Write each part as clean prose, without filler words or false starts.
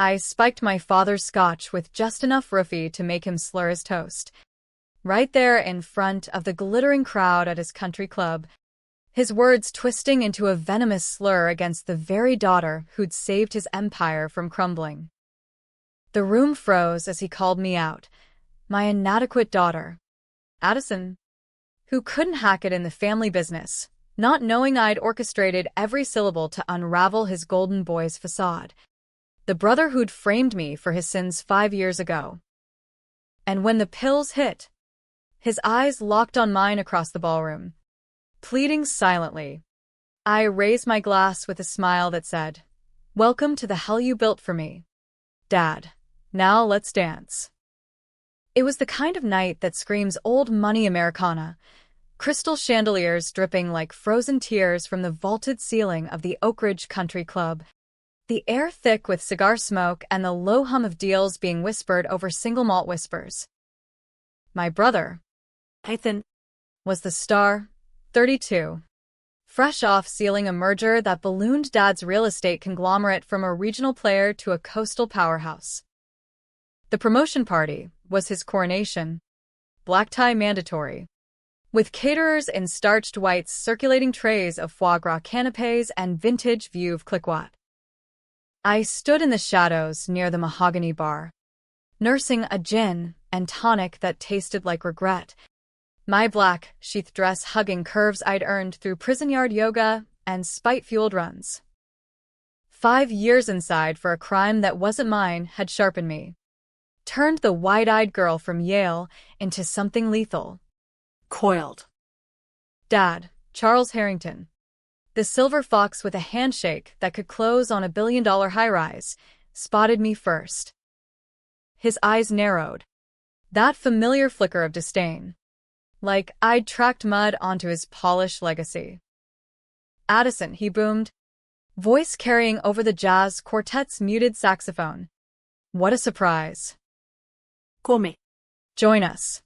I spiked my father's scotch with just enough roofie to make him slur his toast. Right there in front of the glittering crowd at his country club, his words twisting into a venomous slur against the very daughter who'd saved his empire from crumbling. The room froze as he called me out, my inadequate daughter, Addison, who couldn't hack it in the family business, not knowing I'd orchestrated every syllable to unravel his golden boy's facade. The brother who'd framed me for his sins 5 years ago. And when the pills hit, his eyes locked on mine across the ballroom, pleading silently. I raised my glass with a smile that said, "Welcome to the hell you built for me, Dad. Now let's dance." It was the kind of night that screams old money Americana, crystal chandeliers dripping like frozen tears from the vaulted ceiling of the Oak Ridge Country Club, the air thick with cigar smoke and the low hum of deals being whispered over single malt whispers. My brother, Ethan, was the star, 32. Fresh off sealing a merger that ballooned Dad's real estate conglomerate from a regional player to a coastal powerhouse. The promotion party was his coronation, black tie mandatory, with caterers in starched whites circulating trays of foie gras canapés and vintage Veuve Cliquot. I stood in the shadows near the mahogany bar, nursing a gin and tonic that tasted like regret, my black sheath dress hugging curves I'd earned through prison yard yoga and spite-fueled runs. 5 years inside for a crime that wasn't mine had sharpened me, turned the wide-eyed girl from Yale into something lethal. Coiled. Dad, Charles Harrington, the silver fox with a handshake that could close on a billion-dollar high-rise, spotted me first. His eyes narrowed, that familiar flicker of disdain, like I'd tracked mud onto his polished legacy. "Addison," he boomed, voice carrying over the jazz quartet's muted saxophone. "What a surprise. Come. Join us."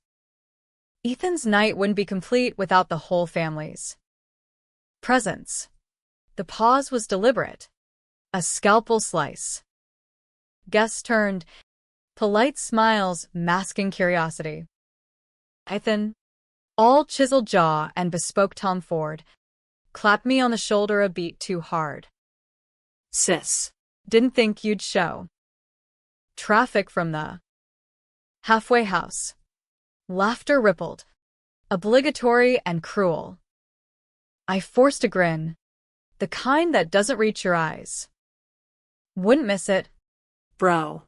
Ethan's night wouldn't be complete without the whole family's presence. The pause was deliberate, a scalpel slice. Guests turned, polite smiles masking curiosity. Ethan, all chiseled jaw and bespoke Tom Ford, clapped me on the shoulder a beat too hard. "Sis, didn't think you'd show." Traffic from the halfway house. Laughter rippled, obligatory and cruel. I forced a grin, the kind that doesn't reach your eyes. Wouldn't miss it, bro.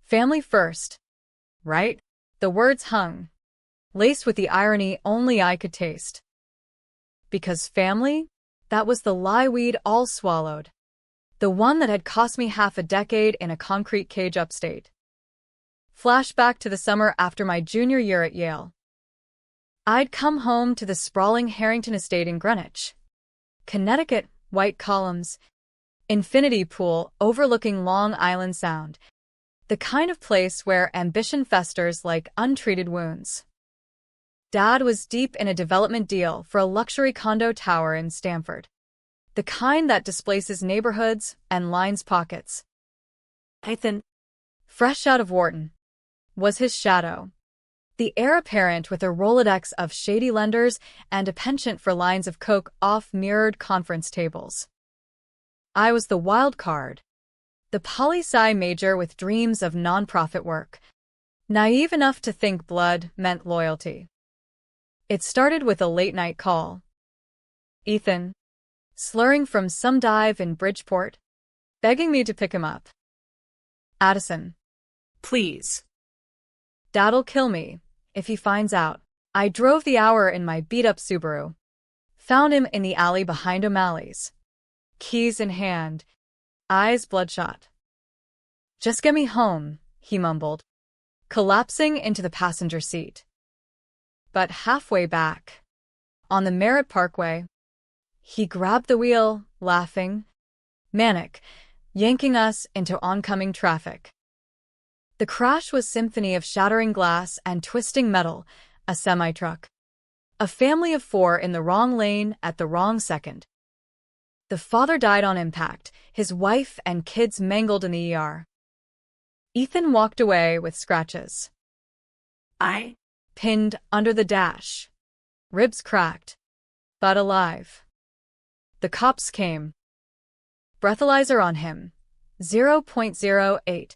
Family first, right? The words hung, laced with the irony only I could taste. Because family? That was the lie we'd all swallowed. The one that had cost me half a decade in a concrete cage upstate. Flashback to the summer after my junior year at Yale. I'd come home to the sprawling Harrington estate in Greenwich, Connecticut, white columns, infinity pool overlooking Long Island Sound, the kind of place where ambition festers like untreated wounds. Dad was deep in a development deal for a luxury condo tower in Stamford, the kind that displaces neighborhoods and lines pockets. Ethan, fresh out of Wharton, was his shadow, the heir apparent with a Rolodex of shady lenders and a penchant for lines of coke off mirrored conference tables. I was the wild card, the poli-sci major with dreams of nonprofit work, naive enough to think blood meant loyalty. It started with a late-night call. Ethan, slurring from some dive in Bridgeport, begging me to pick him up. Addison, please. Dad'll kill me if he finds out. I drove the hour in my beat-up Subaru. Found him in the alley behind O'Malley's, keys in hand, eyes bloodshot. "Just get me home," he mumbled, collapsing into the passenger seat. But halfway back, on the Merritt Parkway, he grabbed the wheel, laughing, manic, yanking us into oncoming traffic. The crash was symphony of shattering glass and twisting metal, a semi-truck. A family of 4 in the wrong lane at the wrong second. The father died on impact, his wife and kids mangled in the ER. Ethan walked away with scratches. I Pinned under the dash. Ribs cracked, but alive. The cops came. Breathalyzer on him. 0.08.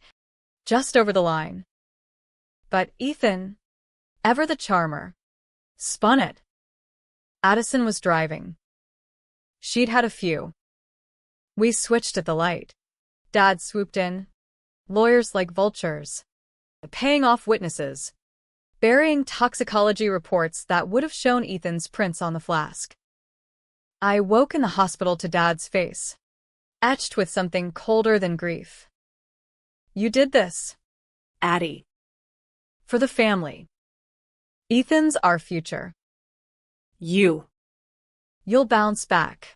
Just over the line. But Ethan, ever the charmer, spun it. Addison was driving. She'd had a few. We switched at the light. Dad swooped in. Lawyers like vultures. Paying off witnesses. Burying toxicology reports that would have shown Ethan's prints on the flask. I woke in the hospital to Dad's face, etched with something colder than grief. You did this, Addie. for the family. Ethan's our future. You. You'll bounce back.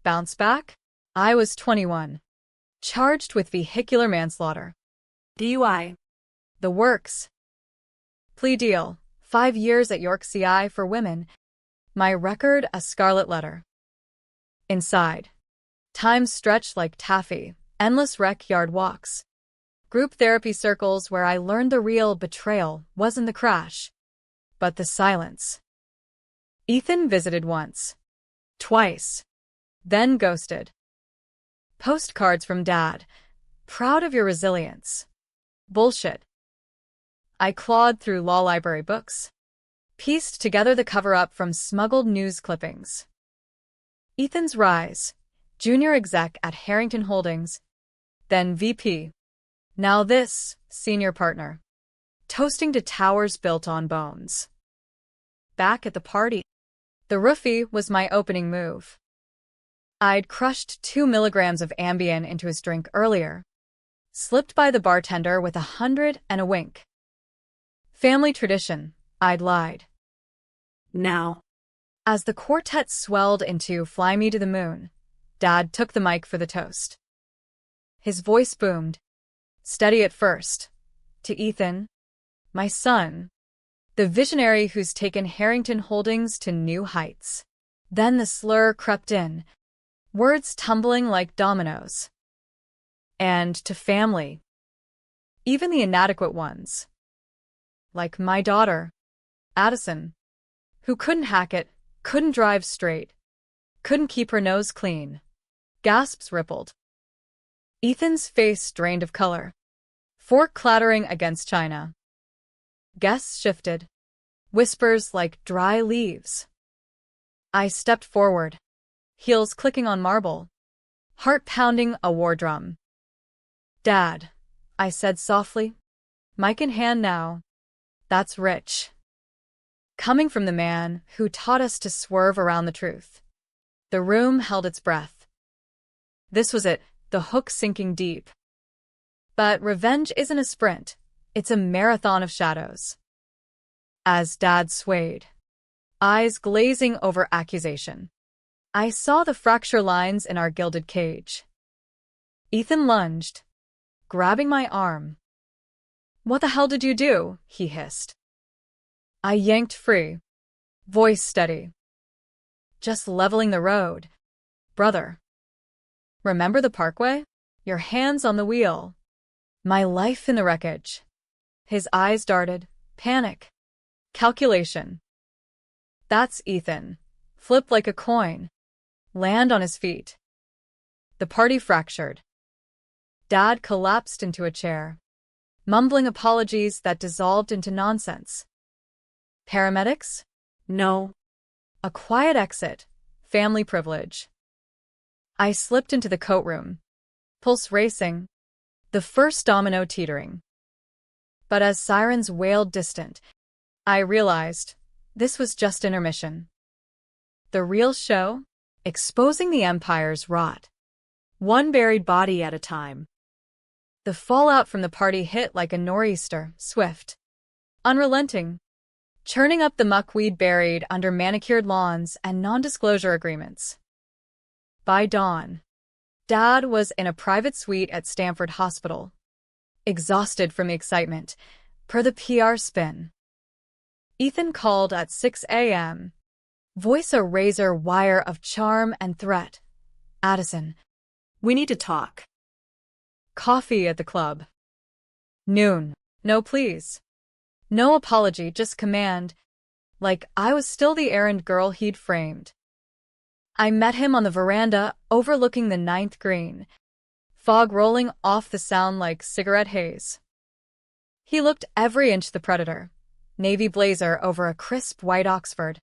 Bounce back? I was 21. Charged with vehicular manslaughter. DUI. The works. Plea deal. 5 years at York CI for women. My record a scarlet letter. Inside. Time stretched like taffy. Endless rec yard walks. Group therapy circles where I learned the real betrayal wasn't the crash, but the silence. Ethan visited once. Twice. Then ghosted. Postcards from Dad. Proud of your resilience. Bullshit. I clawed through law library books. Pieced together the cover-up from smuggled news clippings. Ethan's rise. Junior exec at Harrington Holdings. Then VP. Now this, senior partner. Toasting to towers built on bones. Back at the party. The roofie was my opening move. I'd crushed 2 milligrams of Ambien into his drink earlier. Slipped by the bartender with 100 and a wink. Family tradition, I'd lied. Now. As the quartet swelled into Fly Me to the Moon, Dad took the mic for the toast. His voice boomed. Steady at first. To Ethan, my son, the visionary who's taken Harrington Holdings to new heights. Then the slur crept in, words tumbling like dominoes. And to family. Even the inadequate ones. Like my daughter, Addison, who couldn't hack it, couldn't drive straight, couldn't keep her nose clean. Gasps rippled. Ethan's face drained of color. Fork clattering against china. Guests shifted. Whispers like dry leaves. I stepped forward. Heels clicking on marble. Heart pounding a war drum. Dad, I said softly. Mic in hand now. That's rich. Coming from the man who taught us to swerve around the truth. The room held its breath. This was it, the hook sinking deep. But revenge isn't a sprint. It's a marathon of shadows. As Dad swayed, eyes glazing over accusation, I saw the fracture lines in our gilded cage. Ethan lunged, grabbing my arm. What the hell did you do? He hissed. I yanked free, voice steady. Just leveling the road, brother. Remember the parkway? Your hands on the wheel. My life in the wreckage. His eyes darted. Panic. Calculation. That's Ethan. Flip like a coin. Land on his feet. The party fractured. Dad collapsed into a chair, mumbling apologies that dissolved into nonsense. Paramedics? No. A quiet exit. Family privilege. I slipped into the coat room. Pulse racing. The first domino teetering. But as sirens wailed distant, I realized this was just intermission. The real show? Exposing the empire's rot. One buried body at a time. The fallout from the party hit like a nor'easter, swift, unrelenting, churning up the muck we'd buried under manicured lawns and non-disclosure agreements. By dawn, Dad was in a private suite at Stanford Hospital, exhausted from the excitement, per the PR spin. Ethan called at 6 a.m., voice a razor wire of charm and threat, Addison. We need to talk. Coffee at the club. Noon. No, please. No apology, just command. Like I was still the errand girl he'd framed. I met him on the veranda overlooking the ninth green, fog rolling off the sound like cigarette haze. He looked every inch the predator, navy blazer over a crisp white Oxford,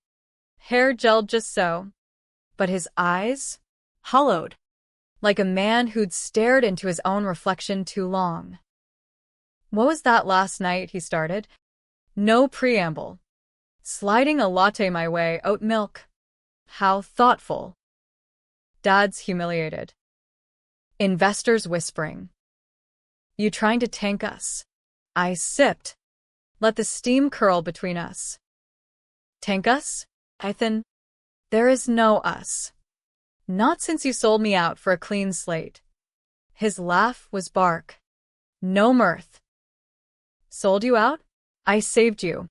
hair gelled just so, but his eyes, Hollowed. like a man who'd stared into his own reflection too long. What was that last night, he started. No preamble. Sliding a latte my way, oat milk. How thoughtful. Dad's humiliated. Investors whispering. You trying to tank us? I sipped. Let the steam curl between us. Tank us? Ethan? There is no us. Not since you sold me out for a clean slate. His laugh was bark. No mirth. Sold you out? I saved you.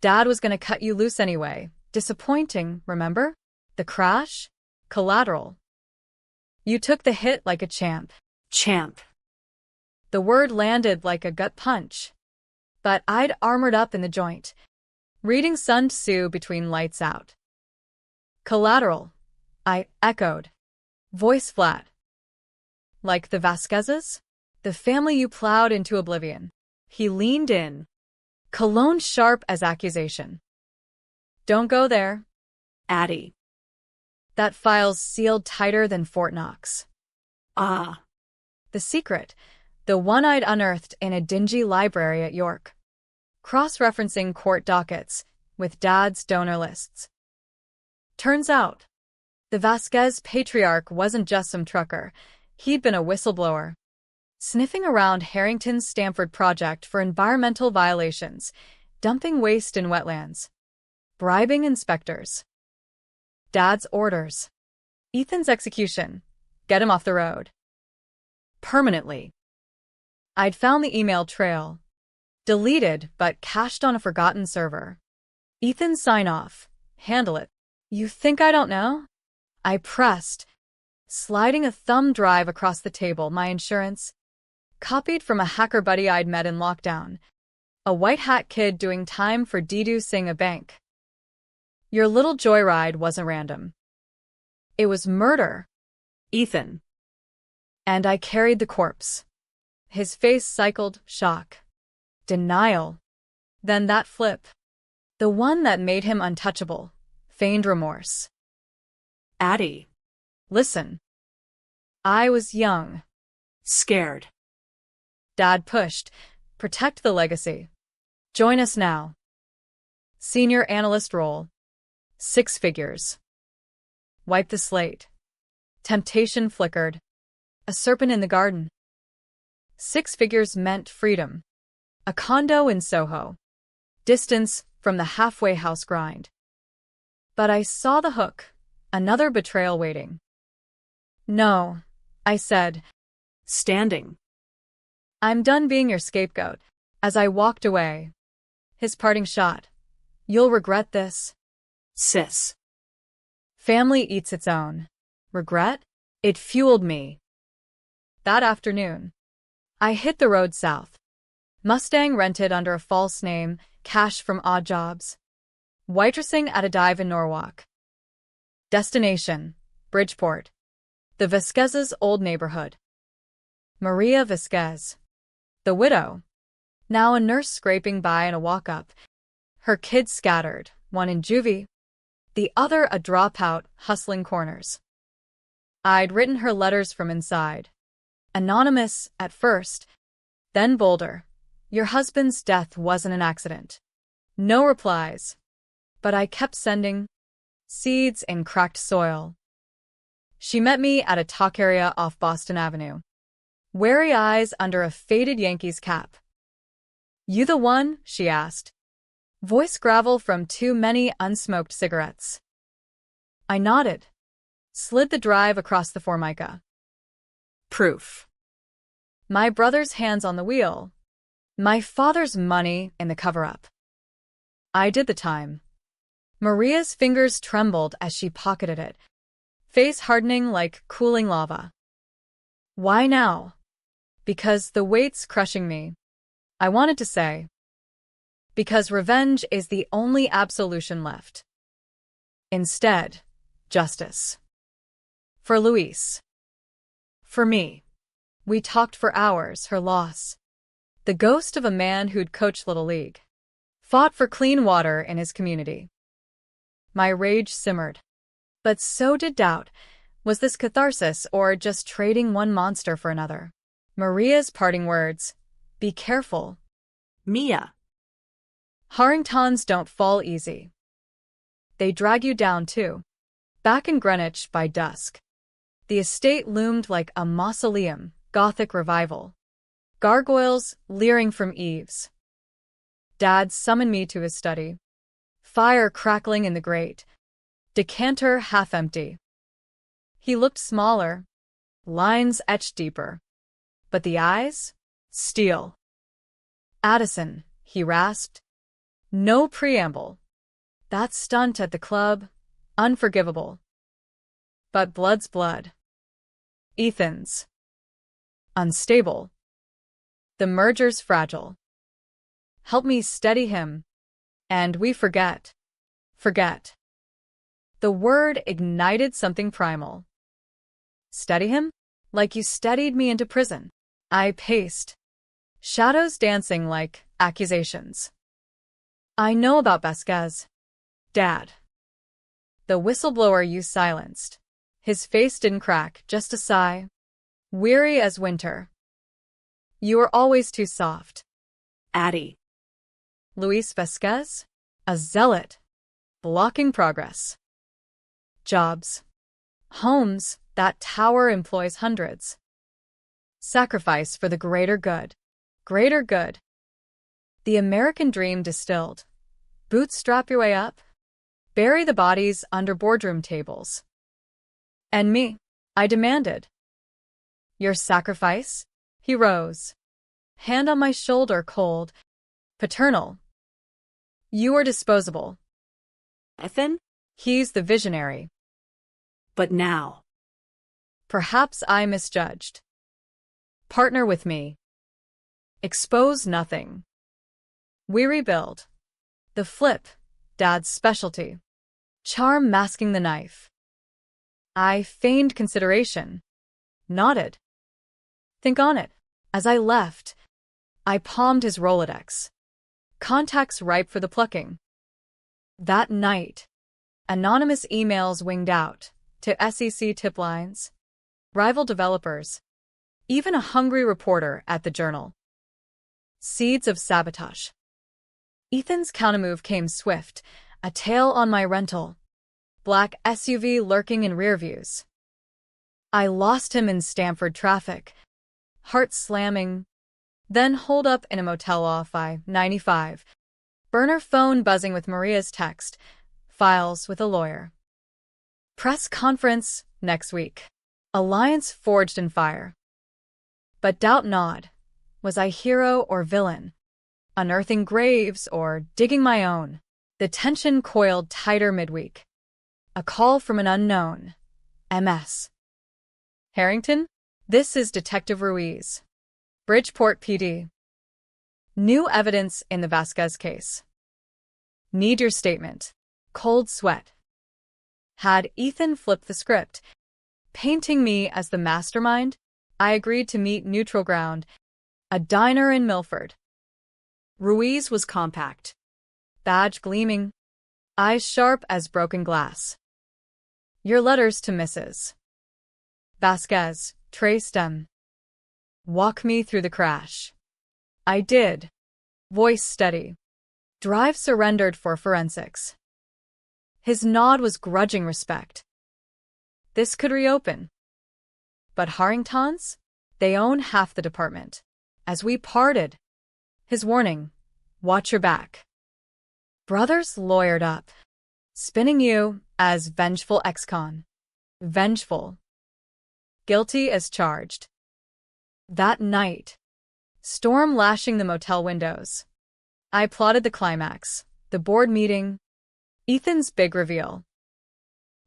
Dad was gonna cut you loose anyway. Disappointing, remember? The crash? Collateral. You took the hit like a champ. Champ. The word landed like a gut punch. But I'd armored up in the joint, reading Sun Tzu between lights out. Collateral, I echoed, voice flat. Like the Vasquezes? The family you plowed into oblivion. He leaned in. Cologne sharp as accusation. Don't go there. Addie. That file's sealed tighter than Fort Knox. Ah. The secret, the one I'd unearthed in a dingy library at York. Cross-referencing court dockets with Dad's donor lists. Turns out, the Vasquez patriarch wasn't just some trucker. He'd been a whistleblower, sniffing around Harrington's Stanford project for environmental violations, dumping waste in wetlands, bribing inspectors. Dad's orders. Ethan's execution. Get him off the road. Permanently. I'd found the email trail. Deleted, but cached on a forgotten server. Ethan's sign-off. Handle it. You think I don't know? I pressed, sliding a thumb drive across the table. My insurance. Copied from a hacker buddy I'd met in lockdown. A white hat kid doing time for deducing a bank. Your little joyride wasn't random. It was murder. Ethan. And I carried the corpse. His face cycled shock. Denial. Then that flip. The one that made him untouchable. Feigned remorse. Addie. Listen. I was young. Scared. Dad pushed. Protect the legacy. Join us now. Senior analyst role. 6 figures. Wipe the slate. Temptation flickered. A serpent in the garden. 6 figures meant freedom. A condo in Soho. Distance from the halfway house grind. But I saw the hook. Another betrayal waiting. No, I said. Standing. I'm done being your scapegoat. As I walked away. His parting shot. You'll regret this. Sis. Family eats its own. Regret? It fueled me. That afternoon, I hit the road south. Mustang rented under a false name, cash from odd jobs. Waitressing at a dive in Norwalk. Destination, Bridgeport. The Vasquez's old neighborhood. Maria Vasquez. The widow. Now a nurse scraping by in a walk-up. Her kids scattered, one in juvie, the other a dropout, hustling corners. I'd written her letters from inside. Anonymous at first, then bolder. Your husband's death wasn't an accident. No replies. But I kept sending seeds in cracked soil. She met me at a taqueria off Boston Avenue. Wary eyes under a faded Yankees cap. You the one? She asked. Voice gravel from too many unsmoked cigarettes. I nodded. Slid the drive across the Formica. Proof. My brother's hands on the wheel. My father's money in the cover-up. I did the time. Maria's fingers trembled as she pocketed it. face hardening like cooling lava. Why now? Because the weight's crushing me. I wanted to say. Because revenge is the only absolution left. Instead, justice. For Luis. For me. We talked for hours, her loss. The ghost of a man who'd coached Little League. Fought for clean water in his community. My rage simmered. But so did doubt. Was this catharsis or just trading one monster for another? Maria's parting words. Be careful. Mia. Harringtons don't fall easy. They drag you down too. Back in Greenwich by dusk. The estate loomed like a mausoleum, Gothic revival. Gargoyles leering from eaves. Dad summoned me to his study. Fire crackling in the grate. Decanter half empty. He looked smaller. Lines etched deeper. But the eyes? Steel. Addison, he rasped. No preamble. That stunt at the club, unforgivable. But blood's blood. Ethan's. Unstable. The merger's fragile. Help me steady him. And we forget. Forget. The word ignited something primal. Steady him? Like you steadied me into prison. I paced. Shadows dancing like accusations. I know about Vasquez. Dad. The whistleblower you silenced. His face didn't crack, just a sigh. Weary as winter. You were always too soft. Addie. Luis Vasquez? A zealot. Blocking progress. Jobs. Homes, that tower employs hundreds. Sacrifice for the greater good. Greater good. The American dream distilled. Bootstrap your way up. Bury the bodies under boardroom tables. And me, I demanded. Your sacrifice? He rose. Hand on my shoulder, cold. Paternal. You are disposable. Ethan? He's the visionary. But now. Perhaps I misjudged. Partner with me. Expose nothing. We rebuild. The flip, Dad's specialty. Charm masking the knife. I feigned consideration. Nodded. Think on it. As I left, I palmed his Rolodex. Contacts ripe for the plucking. That night, anonymous emails winged out to SEC tip lines, rival developers, even a hungry reporter at the Journal. Seeds of sabotage. Ethan's countermove came swift, a tail on my rental. Black SUV lurking in rear views. I lost him in Stamford traffic, heart slamming, then holed up in a motel off I-95. Burner phone buzzing with Maria's text, files with a lawyer. Press conference next week. Alliance forged in fire. But doubt not, was I hero or villain? Unearthing graves or digging my own? The tension coiled tighter midweek. A call from an unknown. MS. Harrington? This is Detective Ruiz. Bridgeport PD. New evidence in the Vasquez case. Need your statement. Cold sweat. Had Ethan flipped the script, painting me as the mastermind, I agreed to meet neutral ground, a diner in Milford. Ruiz was compact. Badge gleaming, eyes sharp as broken glass. Your letters to Mrs. Vasquez, traced them. Walk me through the crash. I did. Voice steady. Drive surrendered for forensics. His nod was grudging respect. This could reopen. But Harringtons? They own half the department. As we parted, his warning, watch your back. Brothers lawyered up, spinning you as vengeful ex-con. Vengeful. Guilty as charged. That night, storm lashing the motel windows. I plotted the climax, the board meeting, Ethan's big reveal.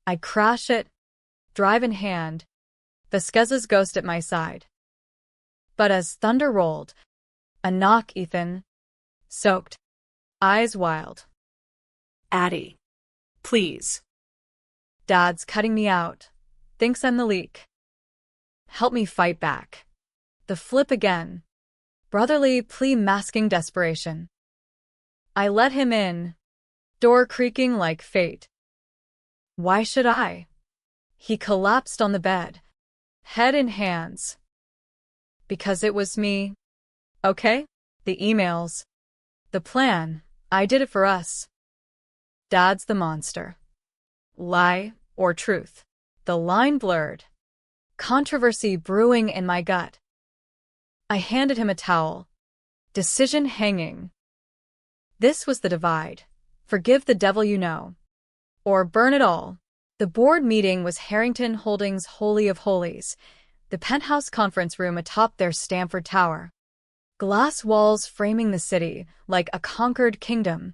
I'd crash it, drive in hand, Vasquez's ghost at my side. But as thunder rolled, a knock, Ethan. Soaked. Eyes wild. Addie. Please. Dad's cutting me out. Thinks I'm the leak. Help me fight back. The flip again. Brotherly plea masking desperation. I let him in, door creaking like fate. Why should I? He collapsed on the bed, head in hands. Because it was me. Okay? The emails. The plan. I did it for us. Dad's the monster. Lie or truth. The line blurred. Controversy brewing in my gut. I handed him a towel. Decision hanging. This was the divide. Forgive the devil you know. Or burn it all. The board meeting was Harrington Holdings' Holy of Holies, the penthouse conference room atop their Stamford Tower. Glass walls framing the city like a conquered kingdom.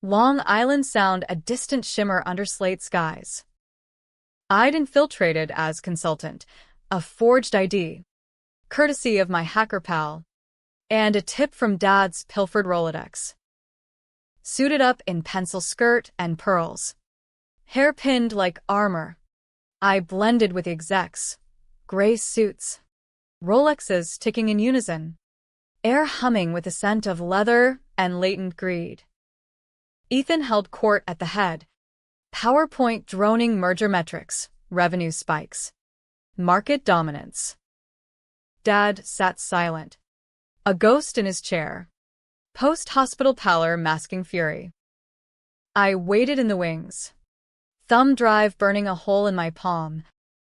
Long Island Sound a distant shimmer under slate skies. I'd infiltrated as consultant, a forged ID, courtesy of my hacker pal, and a tip from Dad's pilfered Rolodex. Suited up in pencil skirt and pearls. Hair pinned like armor. I blended with the execs. Gray suits. Rolexes ticking in unison. Air humming with the scent of leather and latent greed. Ethan held court at the head. PowerPoint droning merger metrics, revenue spikes. Market dominance. Dad sat silent. A ghost in his chair. Post-hospital pallor masking fury. I waited in the wings. Thumb drive burning a hole in my palm.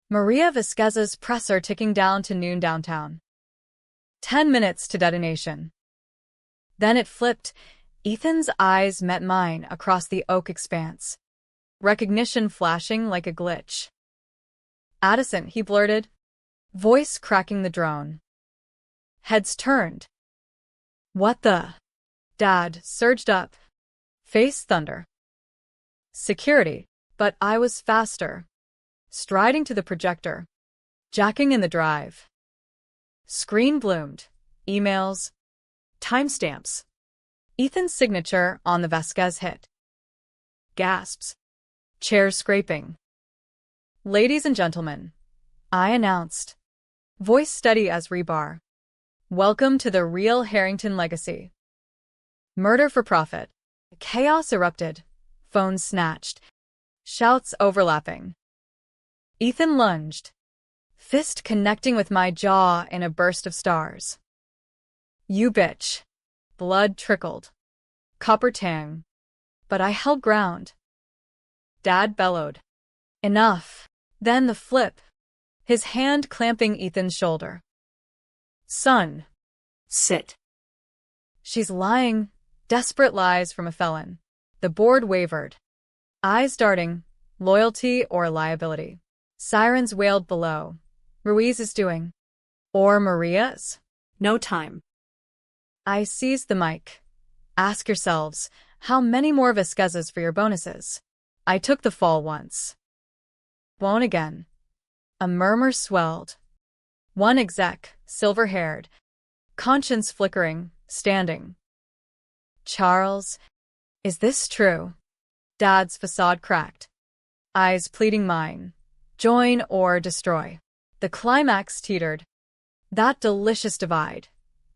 Maria Vasquez's presser ticking down to noon downtown. 10 minutes to detonation. Then it flipped. Ethan's eyes met mine across the oak expanse. Recognition flashing like a glitch. Addison, he blurted. Voice cracking the drone. Heads turned. What the? Dad surged up. Face thunder. Security. But I was faster. Striding to the projector. Jacking in the drive. Screen bloomed. Emails. Timestamps. Ethan's signature on the Vasquez hit. Gasps. Chairs scraping. Ladies and gentlemen, I announced. Voice steady as rebar. Welcome to the real Harrington legacy. Murder for profit. Chaos erupted. Phones snatched. Shouts overlapping. Ethan lunged. Fist connecting with my jaw in a burst of stars. You bitch. Blood trickled. Copper tang. But I held ground. Dad bellowed. Enough. Then the flip. His hand clamping Ethan's shoulder. Son. Sit. She's lying. Desperate lies from a felon. The board wavered. Eyes darting. Loyalty or liability. Sirens wailed below. Ruiz is doing. Or Maria's. No time. I seized the mic. Ask yourselves, how many more Vasquezes for your bonuses? I took the fall once. Won't again. A murmur swelled. One exec, silver-haired, conscience flickering, standing. Charles, is this true? Dad's facade cracked. Eyes pleading mine. Join or destroy. The climax teetered. That delicious divide.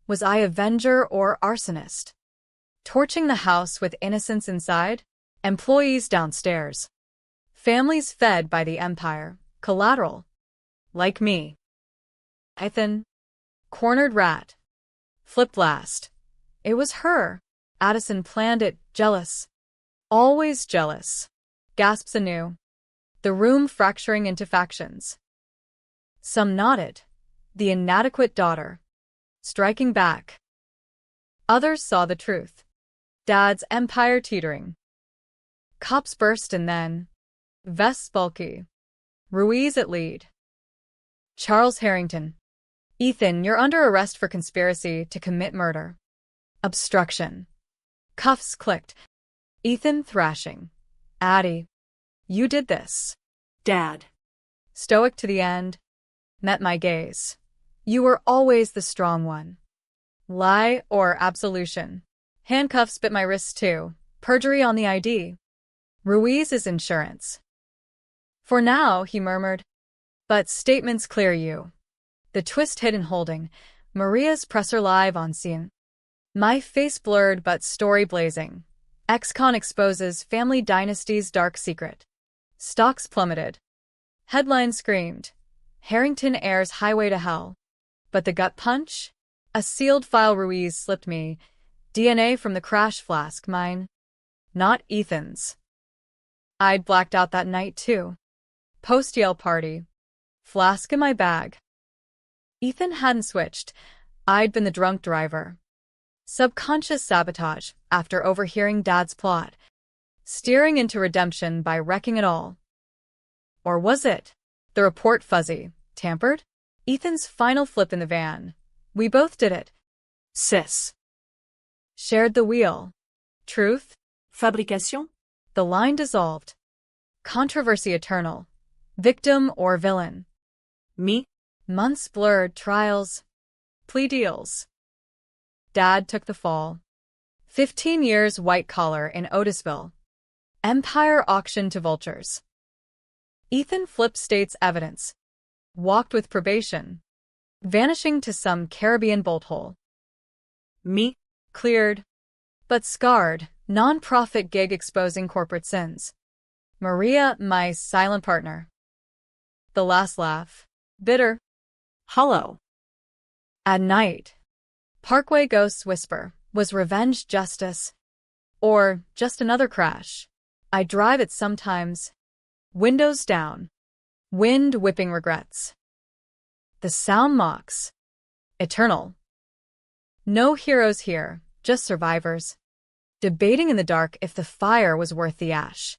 Was I avenger or arsonist? Torching the house with innocents inside? Employees downstairs. Families fed by the empire. Collateral. Like me. Ethan. Cornered rat. Flip blast. It was her. Addison planned it, jealous. Always jealous. Gasps anew. The room fracturing into factions. Some nodded. The inadequate daughter. Striking back. Others saw the truth. Dad's empire teetering. Cops burst and then. Vests bulky. Ruiz at lead. Charles Harrington. Ethan, you're under arrest for conspiracy to commit murder. Obstruction. Cuffs clicked. Ethan thrashing. Addie. You did this. Dad. stoic to the end, met my gaze. You were always the strong one. Lie or absolution? Handcuffs bit my wrists too. Perjury on the ID. Ruiz's insurance. For now, he murmured. But statements clear you. The twist hidden holding. Maria's presser live on scene. My face blurred but story blazing. Ex-con exposes family dynasty's dark secret. Stocks plummeted. Headline screamed. Harrington airs Highway to Hell. But the gut punch? A sealed file Ruiz slipped me. DNA from the crash flask, mine. Not Ethan's. I'd blacked out that night too. Post-Yale party. Flask in my bag. Ethan hadn't switched. I'd been the drunk driver. Subconscious sabotage after overhearing Dad's plot. Steering into redemption by wrecking it all. Or was it? The report fuzzy. Tampered? Ethan's final flip in the van. We both did it. Sis. Shared the wheel. Truth? Fabrication? The line dissolved. Controversy eternal. Victim or villain? Me? Months blurred, trials. Plea deals. Dad took the fall. 15 years white collar in Otisville. Empire auctioned to vultures. Ethan flipped state's evidence. Walked with probation. Vanishing to some Caribbean bolt hole. Me? Cleared. But scarred, non-profit gig exposing corporate sins. Maria, my silent partner. The last laugh. Bitter. Hollow. At night. Parkway ghosts whisper, was revenge justice? Or just another crash? I drive it sometimes. Windows down. Wind whipping regrets. The sound mocks. Eternal. No heroes here, just survivors. Debating in the dark if the fire was worth the ash.